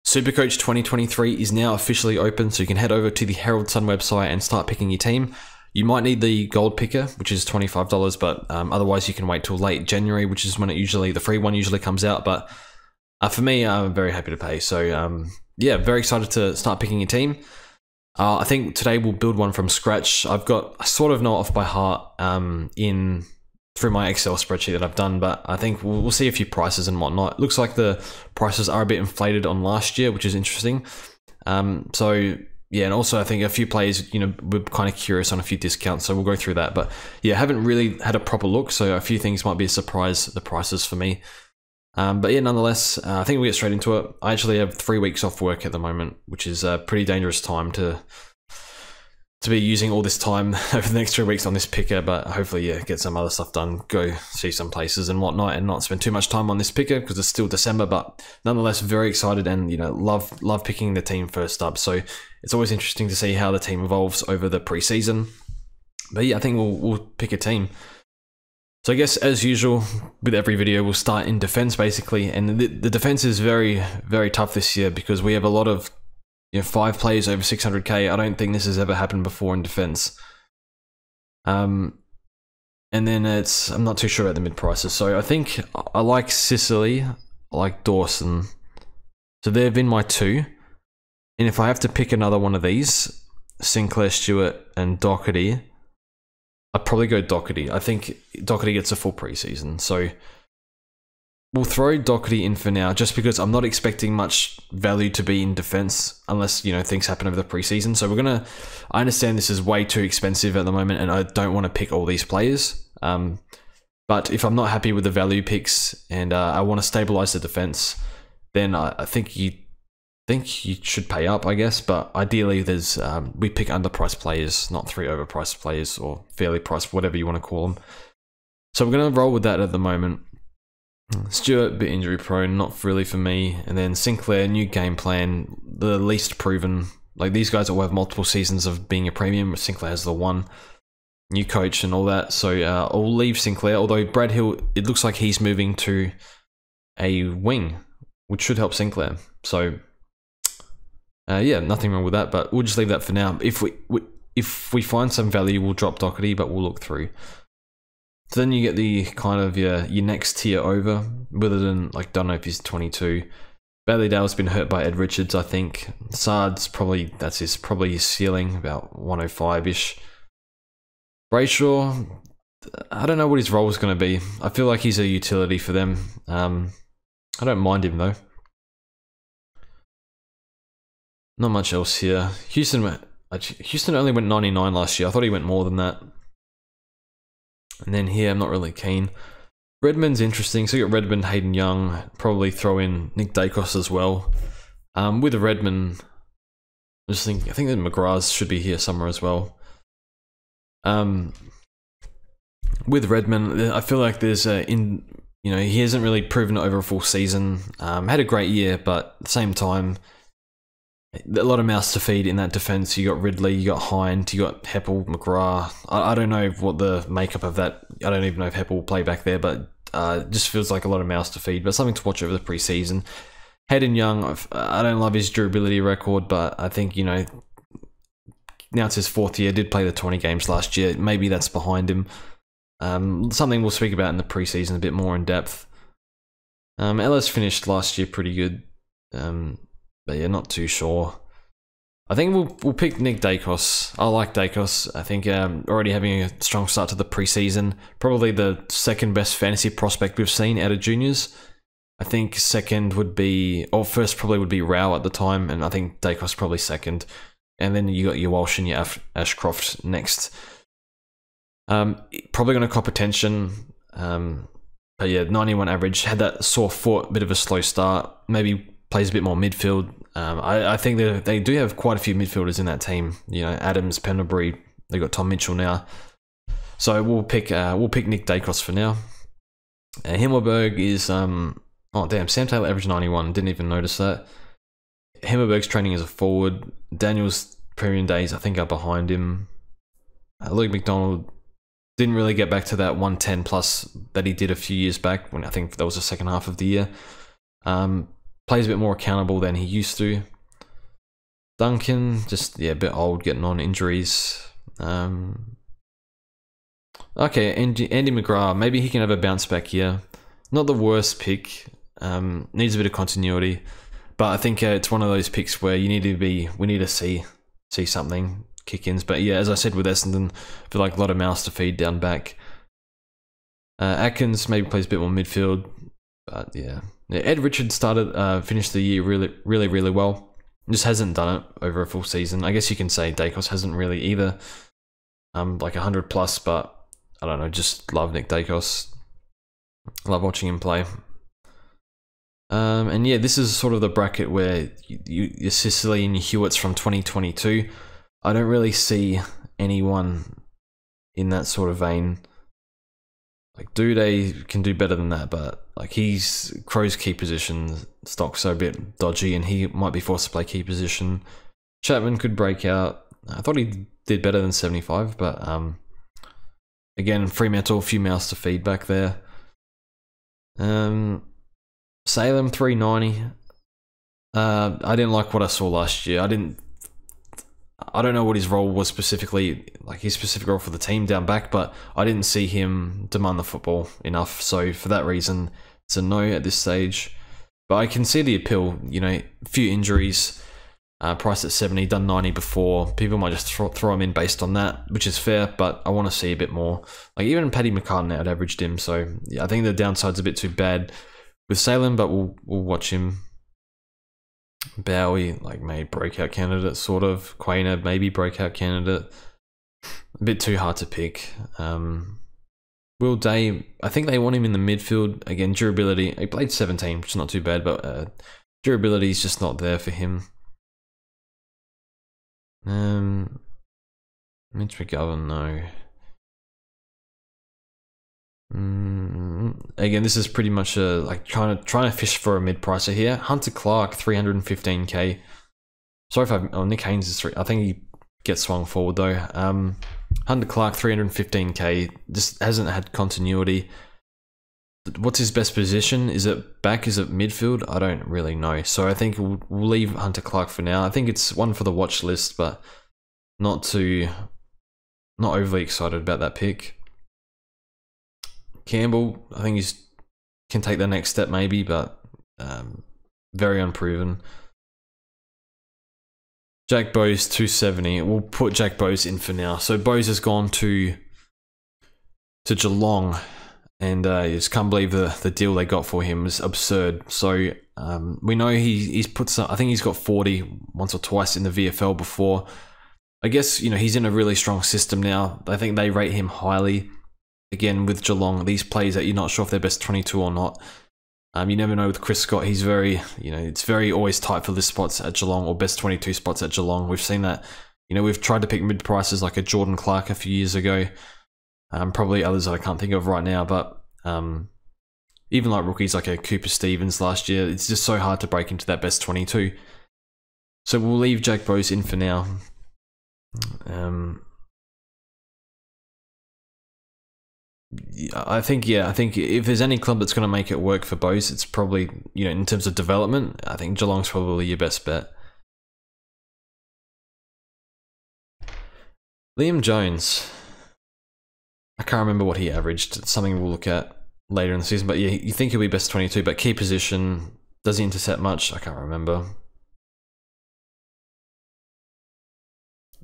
Supercoach 2023 is now officially open, so you can head over to the Herald Sun website and start picking your team. You might need the gold picker, which is $25, but otherwise you can wait till late January, which is when the free one usually comes out. But for me, I'm very happy to pay. So yeah, very excited to start picking your team. I think today we'll build one from scratch. I sort of know off by heart through my Excel spreadsheet that I've done, but I think we'll see a few prices and whatnot. It looks like the prices are a bit inflated on last year, which is interesting. So yeah, and also I think a few players, we're kind of curious on a few discounts, so we'll go through that. But yeah, I haven't really had a proper look, so a few things might be a surprise, the prices for me. But yeah, nonetheless, I think we'll get straight into it. I actually have 3 weeks off work at the moment, which is a pretty dangerous time to be using all this time over the next 3 weeks on this picker, but hopefully, yeah, get some other stuff done, go see some places and whatnot, and not spend too much time on this picker because it's still December. But nonetheless, very excited and love picking the team first up. So it's always interesting to see how the team evolves over the preseason. But yeah, I think we'll pick a team. So I guess as usual with every video, we'll start in defense basically, and the defense is very, very tough this year because we have a lot of 5 players over 600k. I don't think this has ever happened before in defense. And then I'm not too sure about the mid prices. So I think I like Sicily, I like Dawson. So they've been my 2. And if I have to pick another one of these, Sinclair, Stewart, and Doherty, I'd probably go Doherty. I think Doherty gets a full preseason. So we'll throw Doherty in for now, just because I'm not expecting much value to be in defense unless, things happen over the preseason. So I understand this is way too expensive at the moment and I don't want to pick all these players. But if I'm not happy with the value picks and I want to stabilize the defense, then I think you should pay up, I guess. But ideally we pick underpriced players, not 3 overpriced players or fairly priced, whatever you want to call them. So we're going to roll with that at the moment. Stewart, bit injury prone, not really for me. And then Sinclair, new game plan, the least proven. Like these guys all have multiple seasons of being a premium, but Sinclair has the one. New coach and all that. So I'll leave Sinclair, although Brad Hill, it looks like he's moving to a wing, which should help Sinclair. So yeah, nothing wrong with that, but we'll just leave that for now. If we find some value, we'll drop Doherty, but we'll look through. So then you get the kind of your next tier over, Witherden, don't know if he's 22. Bailey-Dale's been hurt by Ed Richards, I think. Sard's probably his ceiling, about 105-ish. Brayshaw, I don't know what his role is going to be. I feel like he's a utility for them. I don't mind him though. Not much else here. Houston only went 99 last year. I thought he went more than that. And then here, I'm not really keen. Redmond's interesting. So you got Redmond, Hayden Young. Probably throw in Nick Dacos as well. With Redmond, I think that McGrath's should be here somewhere as well. With Redmond, I feel like there's he hasn't really proven it over a full season. Had a great year, but at the same time, a lot of mouths to feed in that defense. You got Ridley, you got Hind, you got Heppel, McGrath. I don't know what the makeup of that. I don't even know if Heppel will play back there, but it just feels like a lot of mouths to feed. But something to watch over the preseason. Hayden Young, I don't love his durability record, but I think now it's his 4th year. Did play the 20 games last year. Maybe that's behind him. Something we'll speak about in the preseason a bit more in depth. Ellis finished last year pretty good. But yeah, not too sure. I think we'll pick Nick Dacos. I like Dacos. I think already having a strong start to the preseason. Probably the 2nd best fantasy prospect we've seen out of juniors. I think second would be, or first probably would be Rao at the time, and I think Dacos probably second. And then you got your Walsh and your Ashcroft next. Probably going to cop attention. But yeah, 91 average. Had that sore foot, bit of a slow start. Maybe plays a bit more midfield. I think they do have quite a few midfielders in that team. Adams, Pendlebury. They got Tom Mitchell now. So we'll pick Nick Dacos for now. Himmelberg is oh damn, Sam Taylor averaged 91. Didn't even notice that. Himmelberg's training as a forward. Daniel's premium days I think are behind him. Luke McDonald didn't really get back to that 110 plus that he did a few years back when I think that was the second half of the year. plays a bit more accountable than he used to. Duncan, just, yeah, a bit old, getting on injuries. Okay, Andy McGrath, maybe he can have a bounce back here. Not the worst pick. Needs a bit of continuity, but I think it's one of those picks where we need to see something kick-ins. But yeah, as I said with Essendon, I feel like a lot of mouths to feed down back. Atkins maybe plays a bit more midfield, but yeah. Ed Richards finished the year really well. Just hasn't done it over a full season. I guess you can say Dacos hasn't really either. Like 100 plus, but I don't know, just love Nick Dacos. Love watching him play. And yeah, this is sort of the bracket where your Sicily and your Hewitts from 2022. I don't really see anyone in that sort of vein. Like Duday can do better than that, but like Crow's key position stock's a bit dodgy, and he might be forced to play key position. Chapman could break out. I thought he did better than 75, but again, Fremantle, a few mouths to feed back there. Salem 390. I didn't like what I saw last year. I don't know what his role was specifically, like his specific role for the team down back, but I didn't see him demand the football enough. So for that reason, it's a no at this stage. But I can see the appeal, you know, a few injuries, priced at 70, done 90 before. People might just throw him in based on that, which is fair, but I want to see a bit more. Like even Paddy McCartan out averaged him, so yeah, I think the downside's a bit too bad with Salem, but we'll watch him. Bowie, like, maybe breakout candidate, sort of. Quainer, maybe breakout candidate. A bit too hard to pick. Will Day, I think they want him in the midfield. Again, durability. He played 17, which is not too bad, but durability is just not there for him. Mitch McGovern, no. Again, this is pretty much like trying to fish for a mid-pricer here. Hunter Clark, 315k. Sorry if Nick Haynes is 3. I think he gets swung forward though. Hunter Clark, 315k. Just hasn't had continuity. What's his best position? Is it back? Is it midfield? I don't really know. So I think we'll leave Hunter Clark for now. I think it's one for the watch list, but not overly excited about that pick. Campbell, I think can take the next step maybe, but very unproven. Jack Bowes, 270. We'll put Jack Bowes in for now. So Bowes has gone to Geelong, and you just can't believe the deal they got for him is absurd. So we know he's put some. I think he's got 40 once or twice in the VFL before. I guess, you know, he's in a really strong system now. I think they rate him highly. Again, with Geelong, these players that you're not sure if they're best 22 or not. You never know with Chris Scott. He's very, you know, it's very always tight for list spots at Geelong or best 22 spots at Geelong. We've seen that. You know, we've tried to pick mid prices like a Jordan Clark a few years ago. Probably others that I can't think of right now, but even like rookies like a Cooper Stevens last year, it's just so hard to break into that best 22. So we'll leave Jack Bowes in for now. I think if there's any club that's going to make it work for Bowes, it's probably, you know, in terms of development, I think Geelong's probably your best bet. Liam Jones. I can't remember what he averaged. It's something we'll look at later in the season, but yeah, you think he'll be best 22, but key position, does he intercept much? I can't remember.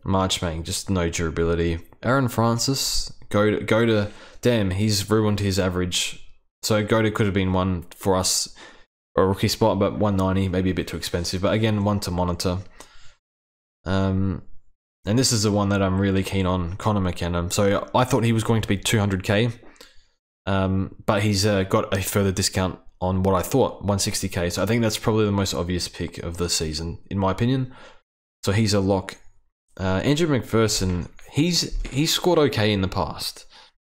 Marchbank, just no durability. Aaron Francis, go to damn, he's ruined his average. So Goda could have been one for us, or a rookie spot, but 190, maybe a bit too expensive. But again, one to monitor. And this is the one that I'm really keen on, Connor McKenna. So I thought he was going to be 200k, but he's got a further discount on what I thought, 160k. So I think that's probably the most obvious pick of the season, in my opinion. So he's a lock. Andrew McPherson, he's scored okay in the past.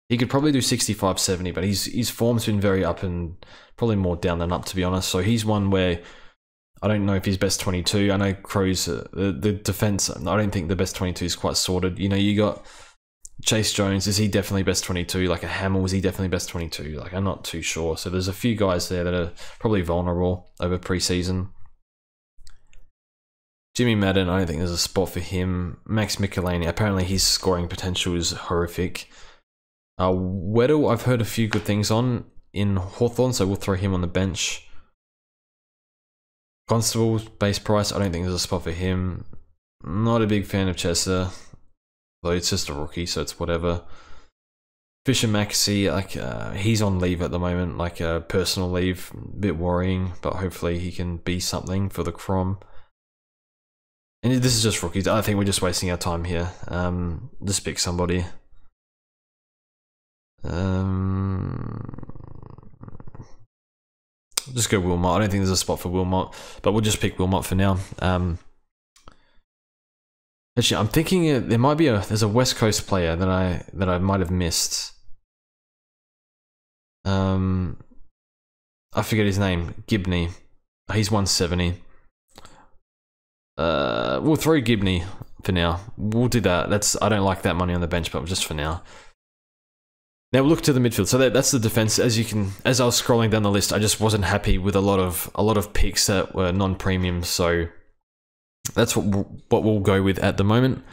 He could probably do 65, 70, but his form's been very up and probably more down than up, to be honest. So he's one where I don't know if he's best 22. I know Crows, the defense, I don't think the best 22 is quite sorted. You know, you got Chase Jones, is he definitely best 22? Like a Hamill, is he definitely best 22? Like I'm not too sure. So there's a few guys there that are probably vulnerable over preseason. Jimmy Madden, I don't think there's a spot for him. Max Michelini, apparently his scoring potential is horrific. Weddle, I've heard a few good things on in Hawthorn, so we'll throw him on the bench. Constable, base price, I don't think there's a spot for him. Not a big fan of Chester, though it's just a rookie, so it's whatever. Fisher Maxey, like he's on leave at the moment, like personal leave, a bit worrying, but hopefully he can be something for the Crom. And this is just rookies. I think we're just wasting our time here. Just pick somebody. Just go Wilmot. I don't think there's a spot for Wilmot, but we'll just pick Wilmot for now. Actually, I'm thinking there might be there's a West Coast player that I might have missed. I forget his name. Gibney. He's 170. We'll throw Gibney for now. We'll do that. I don't like that money on the bench, but just for now. Now we'll look to the midfield. So that's the defense. As I was scrolling down the list, I just wasn't happy with a lot of picks that were non-premium. So that's what we'll go with at the moment.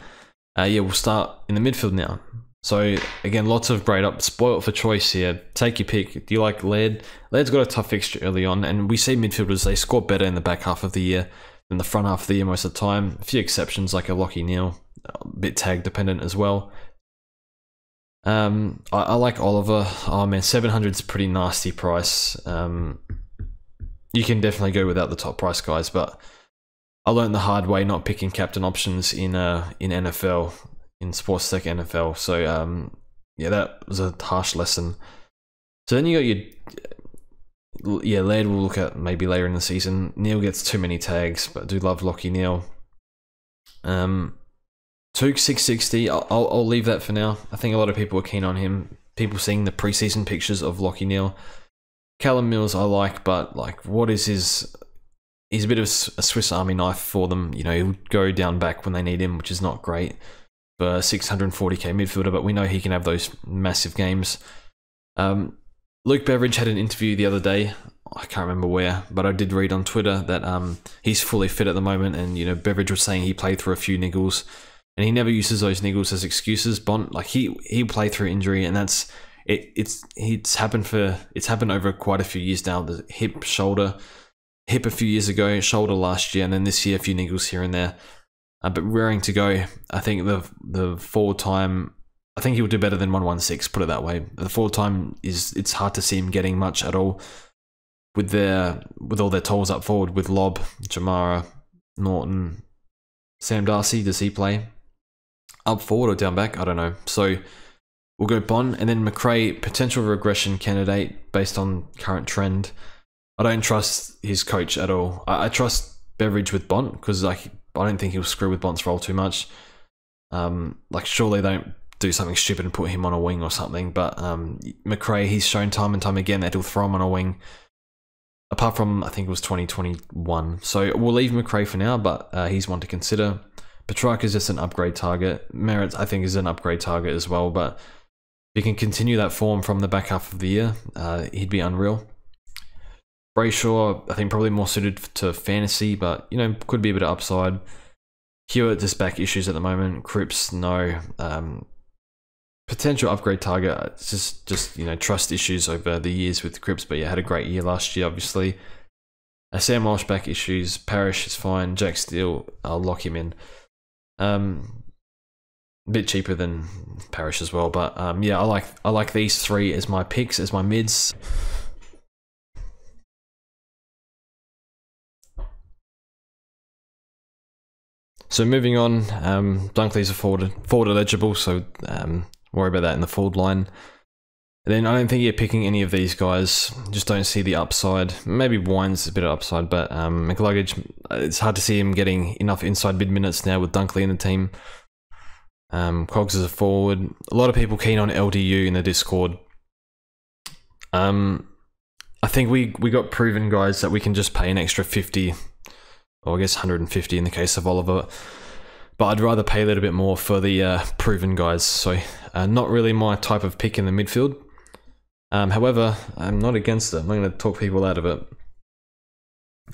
Yeah, we'll start in the midfield now. So again, lots of grade up, spoiled for choice here. Take your pick. Do you like Laird? Laird's got a tough fixture early on, and we see midfielders, they score better in the back half of the year than the front half of the year most of the time. A few exceptions like a Lockie Neal, a bit tag dependent as well. I like Oliver. Oh man, 700's a pretty nasty price. You can definitely go without the top price guys, but I learned the hard way not picking captain options in NFL, in Sports Tech NFL. So yeah, that was a harsh lesson. So then you got your Laird we'll look at maybe later in the season. Neal gets too many tags, but I do love Lockie Neal. Took 660. I'll leave that for now. I think a lot of people are keen on him. People seeing the preseason pictures of Lockie Neal. Callum Mills I like, but like, what is his? He's a bit of a Swiss Army knife for them. You know, he'll go down back when they need him, which is not great for a 640k midfielder. But we know he can have those massive games. Luke Beveridge had an interview the other day. I can't remember where, but I did read on Twitter that he's fully fit at the moment, and you know, Beveridge was saying he played through a few niggles. And he never uses those niggles as excuses. Bont, like he'll play through injury, and that's it. It's happened over quite a few years now. The hip, shoulder, hip a few years ago, shoulder last year, and then this year a few niggles here and there. But raring to go. I think the forward time. I think he'll do better than 116. Put it that way. The forward time it's hard to see him getting much at all. With all their tolls up forward with Lobb, Jamara, Norton, Sam Darcy. Does he play up forward or down back? I don't know. So we'll go Bond, and then McRae, potential regression candidate based on current trend. I don't trust his coach at all. I trust Beveridge with Bont because like I don't think he'll screw with Bont's role too much. Like surely they don't do something stupid and put him on a wing or something. But McRae, he's shown time and time again that he'll throw him on a wing. Apart from I think it was 2021. So we'll leave McRae for now, but he's one to consider. Petrarca is just an upgrade target. Merritt, I think, is an upgrade target as well. But if he can continue that form from the back half of the year, he'd be unreal. Brayshaw, I think, probably more suited to fantasy, but you know, could be a bit of upside. Hewitt, just back issues at the moment. Cripps, no. Potential upgrade target. It's just you know, trust issues over the years with Cripps, but yeah, had a great year last year, obviously. Sam Walsh back issues. Parrish is fine. Jack Steele, I'll lock him in. A bit cheaper than Parrish as well, but yeah, I like these three as my picks, as my mids. So moving on, Dunkley's a forward eligible, so worry about that in the forward line. And then I don't think you're picking any of these guys. Just don't see the upside. Maybe Wine's a bit of upside, but McLuggage, it's hard to see him getting enough inside mid minutes now with Dunkley in the team. Cogs is a forward. A lot of people keen on LDU in the Discord. I think we got proven guys that we can just pay an extra 50, or I guess 150 in the case of Oliver, but I'd rather pay a little bit more for the proven guys. So not really my type of pick in the midfield. However, I'm not against it. I'm not going to talk people out of it.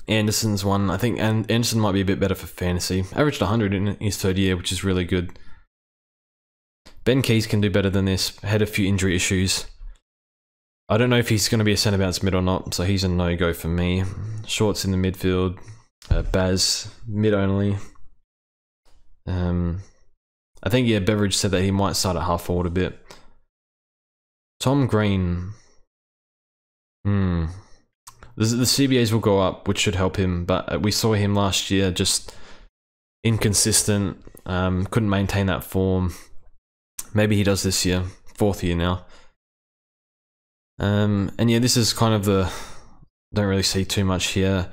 Anderson's one, I think, and Anderson might be a bit better for fantasy. Averaged 100 in his 3rd year, which is really good. Ben Keys can do better than this. Had a few injury issues. I don't know if he's going to be a centre bounce mid or not, so he's a no-go for me. Shorts in the midfield. Baz, mid only. I think, yeah, Beveridge said that he might start at half forward a bit. Tom Green. The CBAs will go up, which should help him, but we saw him last year just inconsistent, couldn't maintain that form. Maybe he does this year, 4th year now. And yeah, this is kind of don't really see too much here.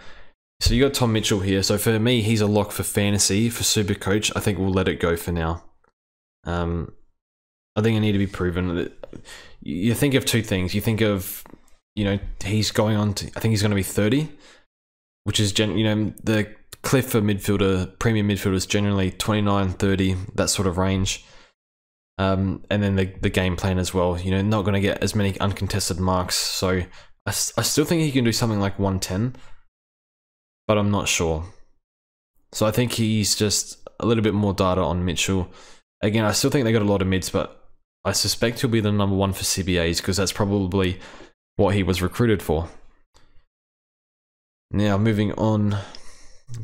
So you got Tom Mitchell here. So for me, he's a lock for fantasy. For Supercoach, I think we'll let it go for now. I think I need to be proven. You think of 2 things. You think of, you know, he's going on to, I think he's going to be 30, which is, you know, the cliff for premium midfielders generally 29, 30, that sort of range. And then the game plan as well, you know, not going to get as many uncontested marks. So I still think he can do something like 110, but I'm not sure. So I think he's just a little bit more data on Mitchell. Again, I still think they got a lot of mids, but I suspect he'll be the number 1 for CBAs because that's probably what he was recruited for. Now, moving on.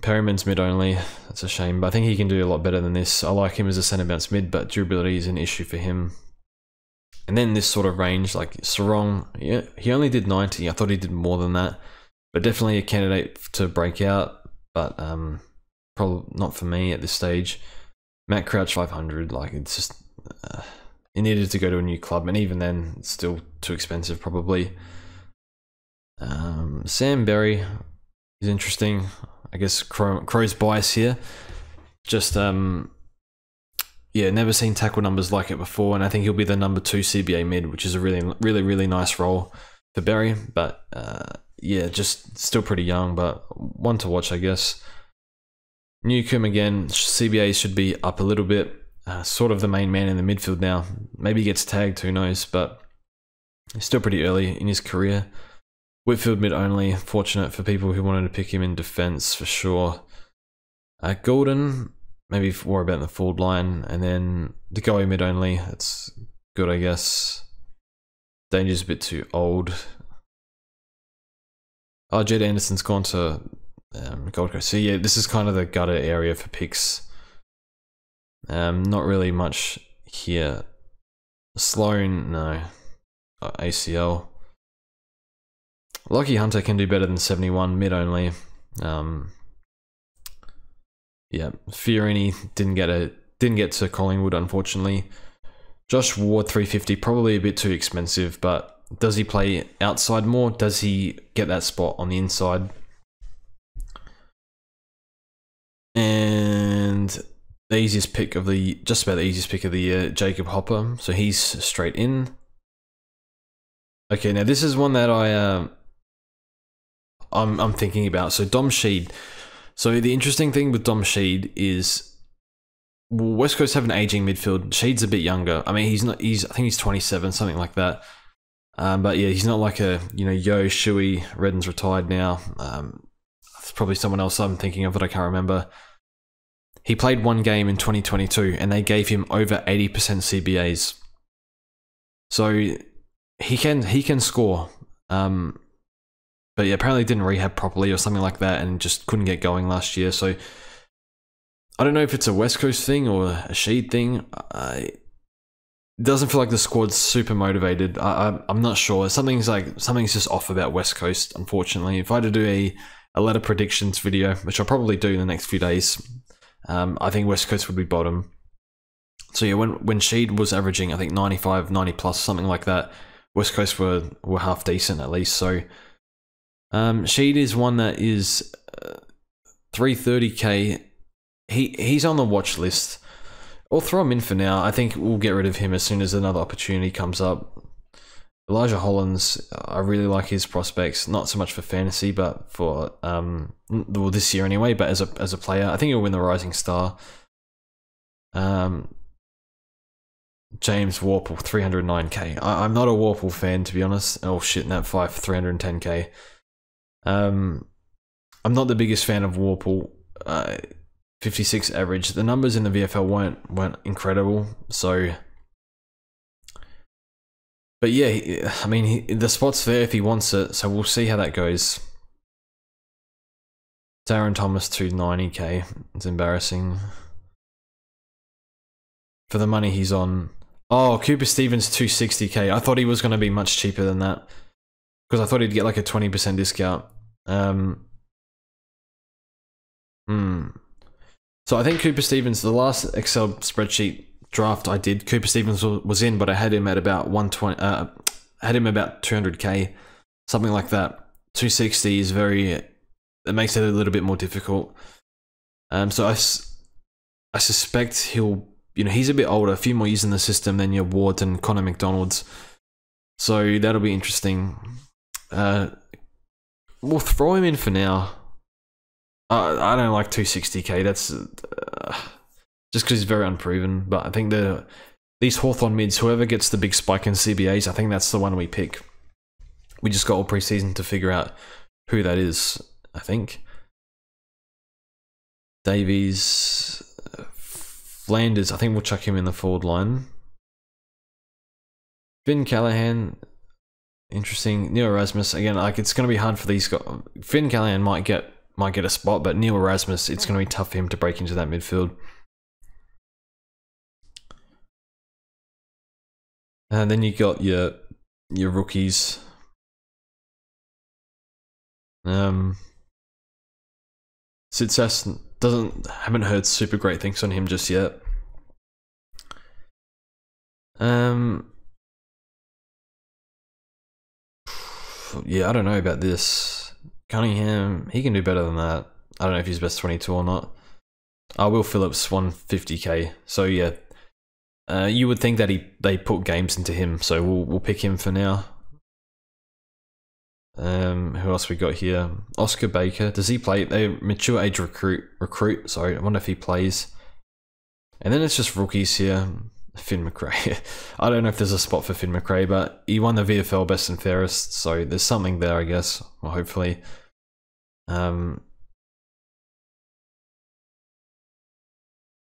Perryman's mid only. That's a shame, but I think he can do a lot better than this. I like him as a centre bounce mid, but durability is an issue for him. And then this sort of range, like Sarong, yeah, he only did 90. I thought he did more than that, but definitely a candidate to break out, but probably not for me at this stage. Matt Crouch 500, like it's just, he needed to go to a new club, and even then, it's still too expensive probably. Sam Berry is interesting. I guess Crow's bias here. Just, yeah, never seen tackle numbers like it before, and I think he'll be the number 2 CBA mid, which is a really nice role for Berry. But yeah, just still pretty young, but one to watch, I guess. Newcomb again, CBA should be up a little bit. Sort of the main man in the midfield now. Maybe he gets tagged, who knows, but he's still pretty early in his career. Whitfield mid only, fortunate for people who wanted to pick him in defence for sure. Golden, maybe worry about the forward line, and then the Goey mid only, that's good I guess. Danger's a bit too old. Oh, Jed Anderson's gone to Gold Coast, so yeah, this is kind of the gutter area for picks. Not really much here. Sloan, no. ACL. Lockie Hunter can do better than 71, mid only. Yeah, Fiorini didn't get to Collingwood, unfortunately. Josh Ward 350, probably a bit too expensive, but does he play outside more? Does he get that spot on the inside? And the easiest pick of the, just about the easiest pick of the year, Jacob Hopper. So he's straight in. Okay, now this is one that I'm thinking about. So Dom Sheed. So the interesting thing with Dom Sheed is West Coast have an aging midfield. Sheed's a bit younger. I mean, I think he's 27, something like that. But yeah, he's not like a, you know, Yo, Shuey, Redden's retired now. It's probably someone else I'm thinking of that I can't remember. He played one game in 2022 and they gave him over 80% CBAs. So he can score. But yeah, apparently didn't rehab properly or something like that and just couldn't get going last year. So I don't know if it's a West Coast thing or a Sheed thing. It doesn't feel like the squad's super motivated. I'm not sure. Something's just off about West Coast, unfortunately. If I had to do a letter predictions video, which I'll probably do in the next few days, I think West Coast would be bottom. So yeah, when Sheed was averaging, I think 95, 90 plus, something like that, West Coast were half decent at least. So Sheed is one that is 330k. He's on the watch list. I'll throw him in for now. I think we'll get rid of him as soon as another opportunity comes up. Elijah Hollands, I really like his prospects. Not so much for fantasy, but for well, this year anyway. But as a player, I think he'll win the Rising Star. James Warple, 309k. I'm not a Warple fan, to be honest. Oh shit, Nat 5, 310k. I'm not the biggest fan of Warple. 56 average. The numbers in the VFL weren't incredible, so. But yeah, I mean, the spot's there if he wants it, so we'll see how that goes. Darren Thomas, 290k. It's embarrassing. For the money he's on. Oh, Cooper Stevens, 260k. I thought he was going to be much cheaper than that. Because I thought he'd get like a 20% discount. So I think Cooper Stevens, the last Excel spreadsheet draft I did, Cooper Stevens was in, but I had him at about 120, had him about 200k, something like that. 260 is it makes it a little bit more difficult. So I suspect he'll, he's a bit older, a few more years in the system than your Wards and Connor McDonald's. So that'll be interesting. We'll throw him in for now. I don't like 260k. That's just because he's very unproven. But I think these Hawthorn mids, whoever gets the big spike in CBAs, I think that's the one we pick. We just got all preseason to figure out who that is, I think. Davies, Flanders, I think we'll chuck him in the forward line. Finn Callahan, interesting. Neil Erasmus, again, like it's going to be hard for these guys. Finn Callahan might get a spot, but Neil Erasmus, it's going to be tough for him to break into that midfield. And then you got your rookies. Sidsas haven't heard super great things on him just yet. Yeah, I don't know about this. Cunningham, he can do better than that. I don't know if he's best 22 or not. Will Phillips, 150k. So yeah, you would think that they put games into him, so we'll pick him for now. Who else we got here? Oscar Baker. Does he play? They mature age recruit. Sorry, I wonder if he plays. And then it's just rookies here. Finn McRae. I don't know if there's a spot for Finn McRae, but he won the VFL best and fairest, so there's something there, I guess. Well, hopefully.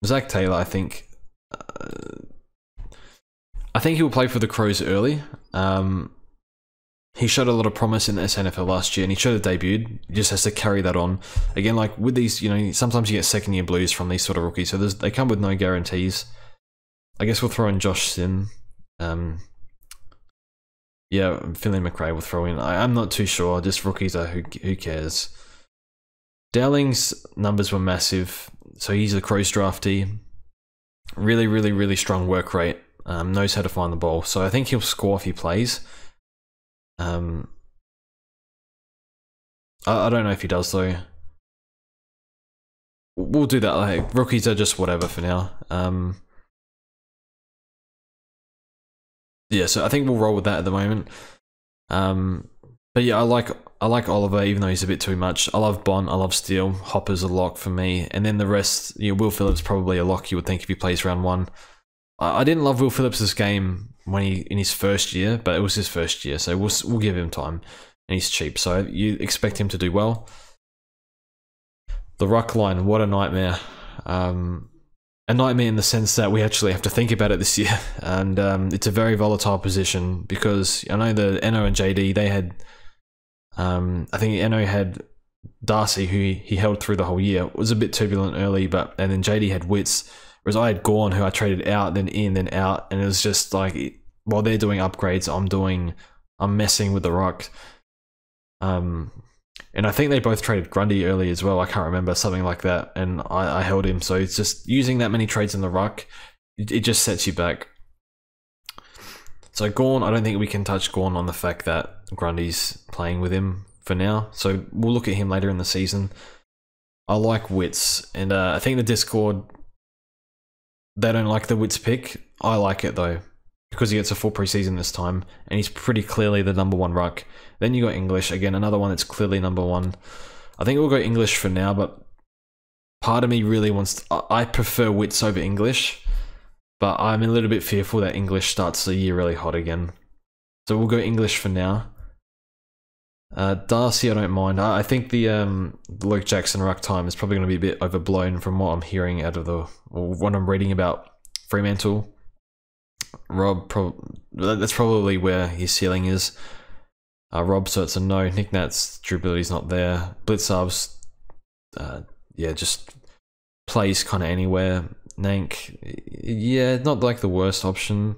Zach Taylor, I think he will play for the Crows early. He showed a lot of promise in the SNFL last year, and he should have debuted. He just has to carry that on. Again, like with these, sometimes you get second-year blues from these sort of rookies, so they come with no guarantees. I guess we'll throw in Josh Sin. Yeah, Finley McRae will throw in. I'm not too sure. Just rookies are who cares. Dowling's numbers were massive, so he's a Crows draftee. Really, really, really strong work rate. Knows how to find the ball, so I think he'll score if he plays. I don't know if he does though. We'll do that. Like, rookies are just whatever for now. Yeah, so I think we'll roll with that at the moment. But yeah, I like Oliver, even though he's a bit too much. I love Bond, I love Steele. Hopper's a lock for me, and then the rest. Will Phillips probably a lock. You would think if he plays round 1. I didn't love Will Phillips' game when in his first year, but it was his first year, so we'll give him time, and he's cheap, so you expect him to do well. The ruck line, what a nightmare. A nightmare in the sense that we actually have to think about it this year, and it's a very volatile position because I know the Eno and JD, they had, I think Eno had Darcy, who he held through the whole year. It was a bit turbulent early, and then JD had Wits, whereas I had Gorn, who I traded out, then in, then out, and it was just like, while they're doing upgrades, I'm messing with the ruck. And I think they both traded Grundy early as well. I can't remember, something like that. And I held him. So it's just using that many trades in the ruck, it just sets you back. So Gorn, I don't think we can touch Gorn on the fact that Grundy's playing with him for now. So we'll look at him later in the season. I like Wits. And I think the Discord, they don't like the Wits pick. I like it though, because he gets a full preseason this time, and he's pretty clearly the #1 ruck. Then you got English, again, another one that's clearly #1. I think we'll go English for now, but part of me really wants to, I prefer Wits over English, but I'm a little bit fearful that English starts the year really hot again. So we'll go English for now. Darcy, I don't mind. I think the Luke Jackson ruck time is probably going to be a bit overblown from what I'm hearing out of or what I'm reading about Fremantle. Rob, that's probably where his ceiling is. Rob, so it's a no. Nick Nat's durability's not there. Blitzarv's, yeah, just plays kind of anywhere. Nank, yeah, not like the worst option.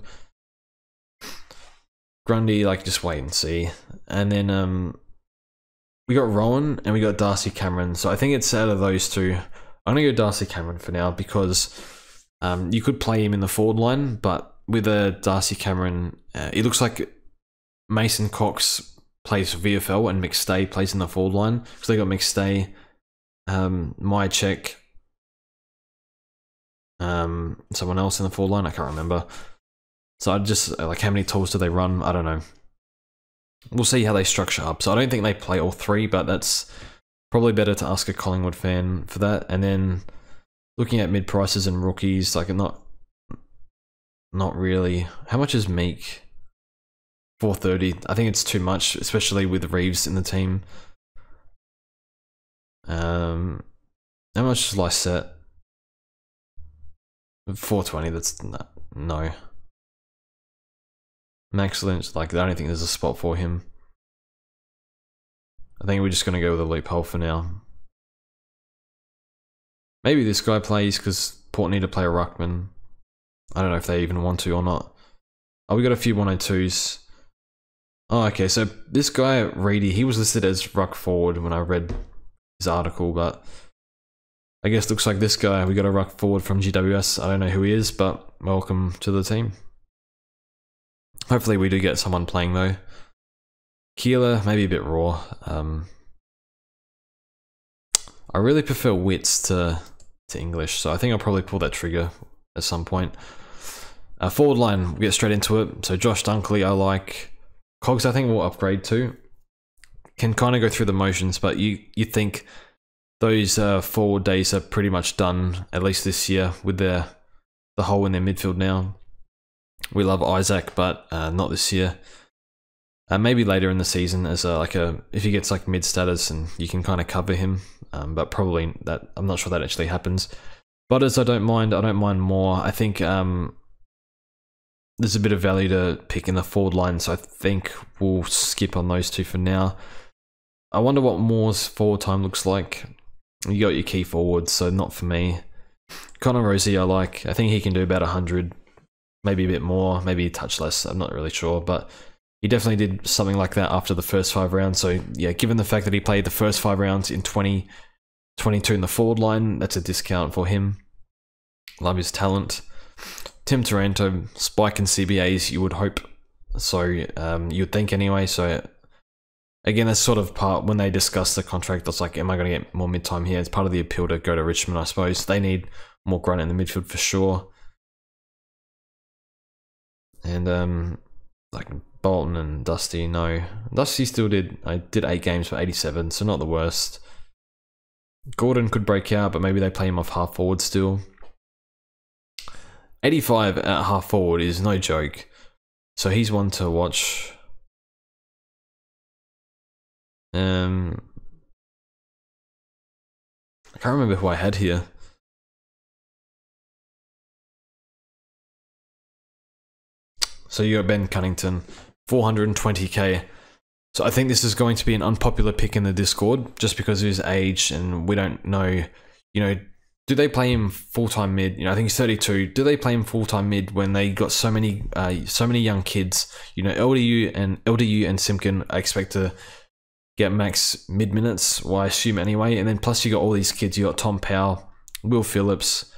Grundy, like, just wait and see. And then we got Rowan and we got Darcy Cameron. So I think it's out of those two. I'm gonna go Darcy Cameron for now because you could play him in the forward line, but with a Darcy Cameron, it looks like Mason Cox plays for VFL and McStay plays in the forward line because they got McStay, Mychek, someone else in the forward line. I can't remember. So I just like, how many tools do they run? I don't know. We'll see how they structure up. So I don't think they play all three, but that's probably better to ask a Collingwood fan for that. And then looking at mid prices and rookies, like not really. How much is Meek? 430. I think it's too much, especially with Reeves in the team. How much is Lysette? 420. That's no. Max Lynch, like, I don't think there's a spot for him. I think we're just going to go with a loophole for now. Maybe this guy plays because Port need to play a ruckman. I don't know if they even want to or not. Oh, we got a few 102s. Oh, okay, so this guy, Reedy, he was listed as ruck forward when I read his article, but I guess looks like this guy, we got a ruck forward from GWS. I don't know who he is, but welcome to the team. Hopefully we do get someone playing though. Keeler, maybe a bit raw. I really prefer Wits to English, so I think I'll probably pull that trigger at some point. Forward line, we get straight into it. So Josh Dunkley, I like. Cogs, I think we'll upgrade to. Can kind of go through the motions, but you think those forward days are pretty much done, at least this year, with the hole in their midfield now. We love Isaac, but not this year. Maybe later in the season as if he gets like mid status and you can kind of cover him, but probably that I'm not sure that actually happens. Butters, I don't mind more. I think there's a bit of value to pick in the forward line, so I think we'll skip on those two for now. I wonder what Moore's forward time looks like. You got your key forwards, so not for me. Connor Rosie, I like. I think he can do about 100, maybe a bit more, maybe a touch less. I'm not really sure, but he definitely did something like that after the first 5 rounds. So yeah, given the fact that he played the first 5 rounds in 2022 in the forward line, that's a discount for him. Love his talent. Tim Taranto, spike in CBAs, you would hope. So you'd think anyway. So again, that's sort of part when they discuss the contract. That's like, am I going to get more mid-time here? It's part of the appeal to go to Richmond, I suppose. They need more grunt in the midfield for sure. And like Bolton and Dusty, no. Dusty still did 8 games for 87, so not the worst. Gordon could break out, but maybe they play him off half forward still. 85 at half forward is no joke, so he's one to watch. I can't remember who I had here. So you got Ben Cunnington, 420k. So I think this is going to be an unpopular pick in the Discord just because of his age, and we don't know, do they play him full-time mid? I think he's 32. Do they play him full-time mid when they got so many young kids? LDU and Simpkin I expect to get max mid minutes, well, I assume anyway. And then plus you got all these kids. You got Tom Powell, Will Phillips,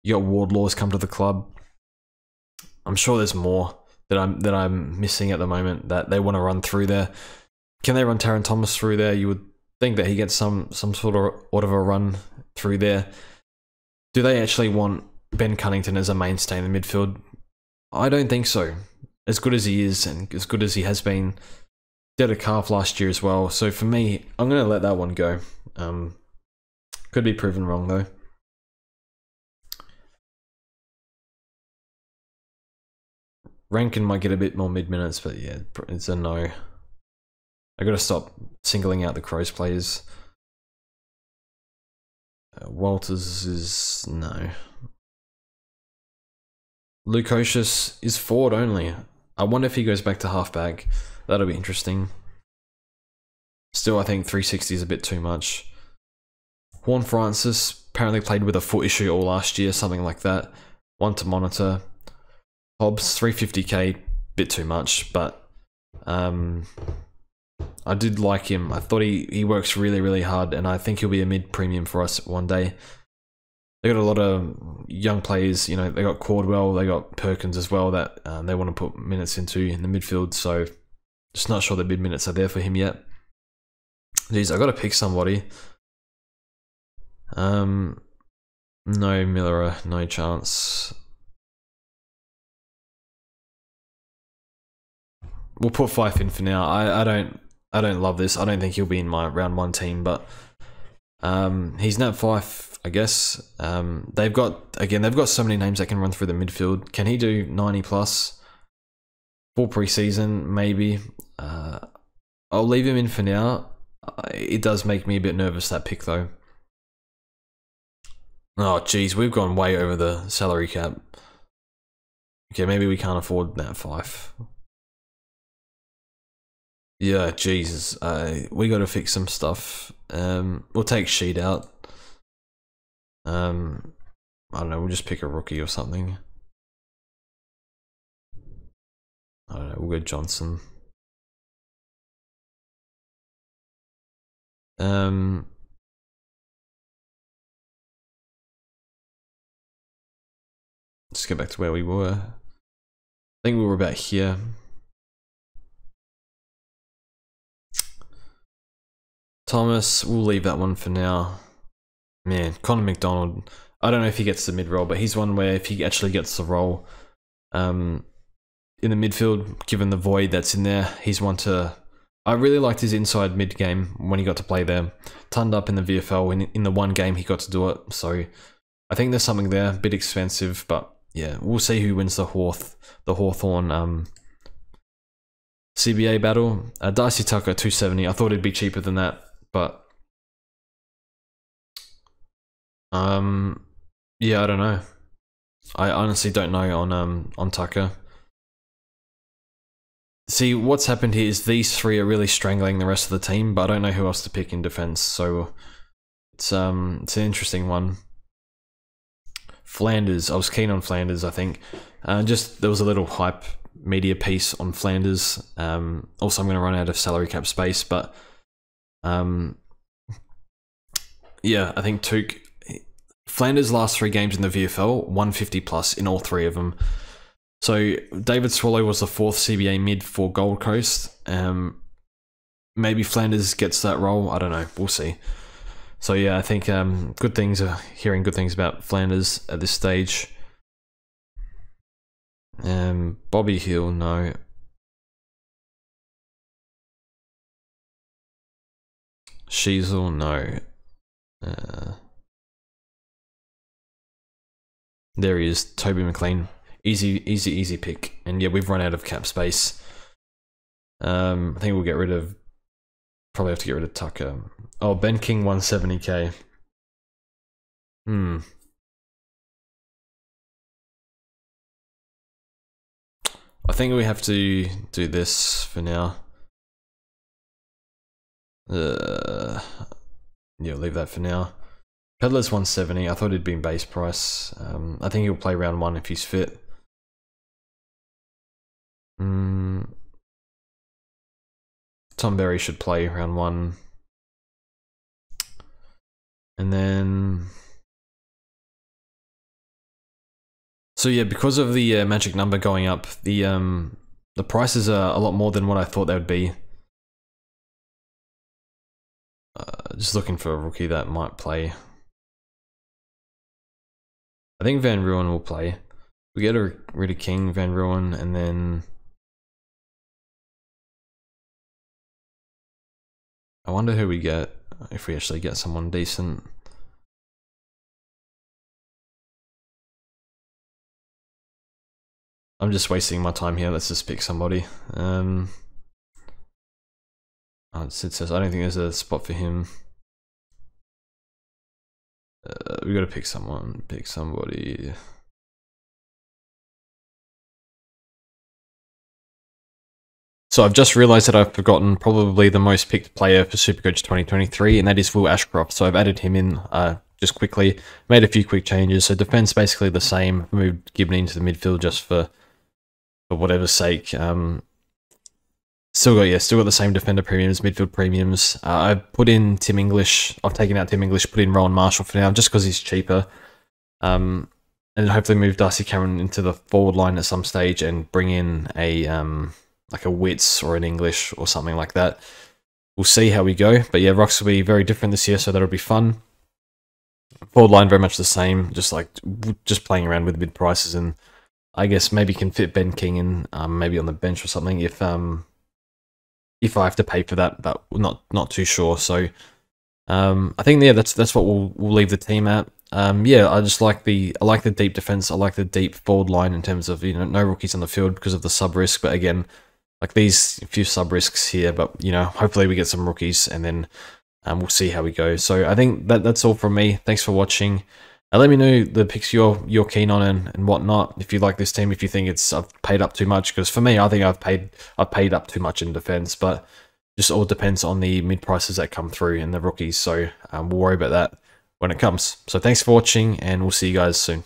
you got Wardlaw's come to the club. I'm sure there's more that I'm missing at the moment that they want to run through there. Can they run Taron Thomas through there? You would think that he gets some sort of a run through there. Do they actually want Ben Cunnington as a mainstay in the midfield? I don't think so. As good as he is and as good as he has been, did a calf last year as well. So for me, I'm going to let that one go. Could be proven wrong though. Rankin might get a bit more mid minutes, but yeah, it's a no. I gotta stop singling out the Crows players. Walters is no. Lukosius is forward only. I wonder if he goes back to halfback. That'll be interesting. Still, I think 360 is a bit too much. Horn Francis apparently played with a foot issue all last year, something like that. One to monitor. Hobbs, 350k, bit too much, but I did like him. I thought he works really, really hard, and I think he'll be a mid-premium for us one day. They got a lot of young players, you know, they got Cordwell, they got Perkins as well that they want to put minutes into in the midfield, so just not sure the mid minutes are there for him yet. Jeez, I got to pick somebody. No Miller, no chance. We'll put Fife in for now. I don't love this. I don't think he'll be in my round 1 team, but he's Nat Fife, I guess. They've got so many names that can run through the midfield. Can he do 90 plus? Full preseason, maybe. I'll leave him in for now. It does make me a bit nervous, that pick, though. Oh, geez, we've gone way over the salary cap. Okay, maybe we can't afford Nat Fife. Yeah, Jesus, we got to fix some stuff. We'll take Sheet out. I don't know. We'll just pick a rookie or something. I don't know. We'll go Johnson. Let's get back to where we were. I think we were about here. Thomas, we'll leave that one for now. Man, Connor McDonald, I don't know if he gets the mid-roll, but he's one where if he actually gets the role in the midfield, given the void that's in there, he's one to... I really liked his inside mid-game when he got to play there. Turned up in the VFL, in the one game he got to do it, so I think there's something there, a bit expensive, but yeah, we'll see who wins the Hawthorn CBA battle. Darcy Tucker, 270, I thought it'd be cheaper than that, but yeah, I don't know. I honestly don't know on Tucker. See, what's happened here is these three are really strangling the rest of the team, but I don't know who else to pick in defense, so it's an interesting one. Flanders, I was keen on Flanders, I think. Just there was a little hype media piece on Flanders. Also, I'm going to run out of salary cap space, but yeah, I think Flanders' last 3 games in the VFL, 150 plus in all 3 of them. So David Swallow was the 4th CBA mid for Gold Coast. Maybe Flanders gets that role. I don't know. We'll see. So yeah, I think hearing good things about Flanders at this stage. Bobby Hill, no. Sheasel, no. There he is, Toby McLean. Easy pick. And yeah, we've run out of cap space. I think we'll probably have to get rid of Tucker. Oh, Ben King, 170k. I think we have to do this for now. Yeah, leave that for now. Pedler's 170. I thought it'd been base price. I think he'll play round 1 if he's fit. Tom Berry should play round 1. And then... So yeah, because of the magic number going up, the prices are a lot more than what I thought they would be. Just looking for a rookie that might play. I think Van Ruin will play. We get rid of King, Van Ruin, and then... I wonder who we get, if we actually get someone decent. I'm just wasting my time here. Let's just pick somebody. Oh, it says I don't think there's a spot for him. We got to pick someone. Pick somebody. So I've just realized that I've forgotten probably the most picked player for Supercoach 2023, and that is Will Ashcroft. So I've added him in just quickly, made a few quick changes. So defense basically the same. Moved Gibney into the midfield just for whatever's sake. Still got the same defender premiums, midfield premiums. I've put in Tim English. I've taken out Tim English, put in Rowan Marshall for now, just because he's cheaper. And hopefully move Darcy Cameron into the forward line at some stage and bring in a like a Wits or an English or something like that. We'll see how we go. But yeah, Rocks will be very different this year, so that'll be fun. Forward line very much the same, just playing around with mid prices, and I guess maybe can fit Ben King in, maybe on the bench or something if I have to pay for that, but not too sure. So I think that's what we'll leave the team at. Yeah, I like the deep defense. I like the deep forward line in terms of no rookies on the field because of the sub risk. But again, like these few sub risks here. But hopefully we get some rookies, and then we'll see how we go. So I think that's all from me. Thanks for watching. Let me know the picks you're keen on and whatnot. If you like this team, if you think I've paid up too much, because for me, I think I've paid up too much in defense. But just all depends on the mid prices that come through and the rookies. So we'll worry about that when it comes. So thanks for watching, and we'll see you guys soon.